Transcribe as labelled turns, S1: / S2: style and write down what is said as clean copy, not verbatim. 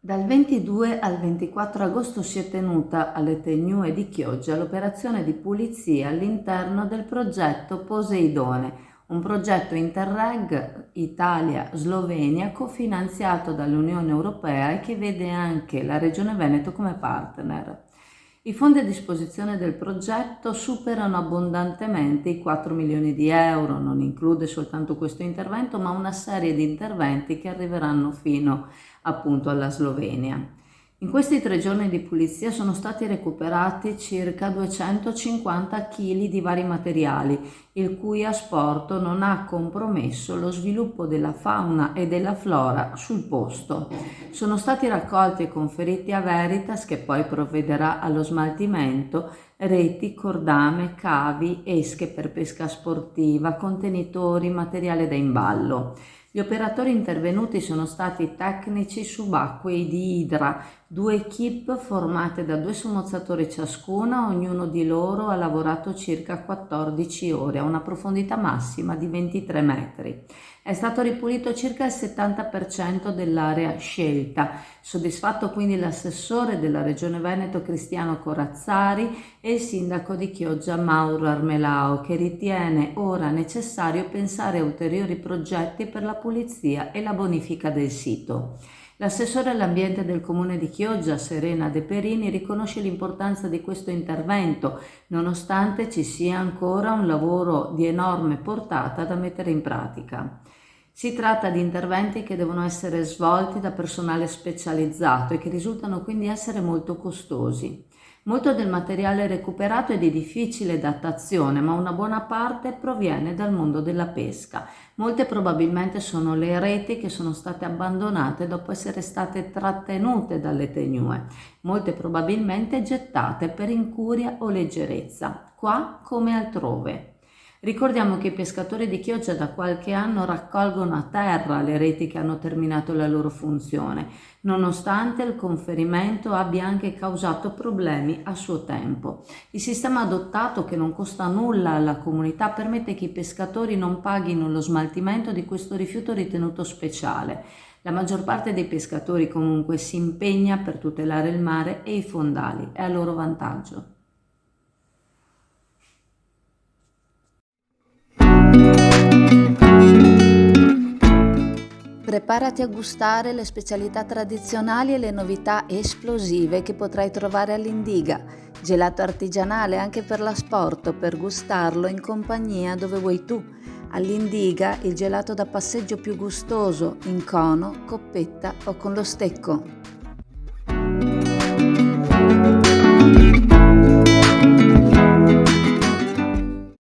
S1: Dal 22 al 24 agosto si è tenuta alle Tegnue di Chioggia l'operazione di pulizia all'interno del progetto Poseidone, un progetto Interreg Italia-Slovenia cofinanziato dall'Unione Europea e che vede anche la Regione Veneto come partner. I fondi a disposizione del progetto superano abbondantemente i 4 milioni di euro, non include soltanto questo intervento, ma una serie di interventi che arriveranno fino appunto alla Slovenia. In questi 3 giorni di pulizia sono stati recuperati circa 250 kg di vari materiali, il cui asporto non ha compromesso lo sviluppo della fauna e della flora sul posto. Sono stati raccolti e conferiti a Veritas, che poi provvederà allo smaltimento, reti, cordame, cavi, esche per pesca sportiva, contenitori, materiale da imballo. Gli operatori intervenuti sono stati tecnici subacquei di Idra, 2 equip formate da 2 somozzatori ciascuna, ognuno di loro ha lavorato circa 14 ore a una profondità massima di 23 metri. È stato ripulito circa il 70% dell'area scelta. Soddisfatto quindi l'assessore della Regione Veneto Cristiano Corazzari e il sindaco di Chioggia Mauro Armelao, che ritiene ora necessario pensare a ulteriori progetti per la pulizia e la bonifica del sito. L'assessore all'ambiente del comune di Chioggia, Serena De Perini, riconosce l'importanza di questo intervento, nonostante ci sia ancora un lavoro di enorme portata da mettere in pratica. Si tratta di interventi che devono essere svolti da personale specializzato e che risultano quindi essere molto costosi. Molto del materiale recuperato è di difficile datazione, ma una buona parte proviene dal mondo della pesca. Molte probabilmente sono le reti che sono state abbandonate dopo essere state trattenute dalle Tegnue, molte probabilmente gettate per incuria o leggerezza, qua come altrove. Ricordiamo che i pescatori di Chioggia da qualche anno raccolgono a terra le reti che hanno terminato la loro funzione, nonostante il conferimento abbia anche causato problemi a suo tempo. Il sistema adottato, che non costa nulla alla comunità, permette che i pescatori non paghino lo smaltimento di questo rifiuto ritenuto speciale. La maggior parte dei pescatori comunque si impegna per tutelare il mare e i fondali, è a loro vantaggio. Preparati a gustare le specialità tradizionali e le novità esplosive che potrai trovare all'Indiga. Gelato artigianale anche per l'asporto, per gustarlo in compagnia dove vuoi tu. All'Indiga il gelato da passeggio più gustoso, in cono, coppetta o con lo stecco.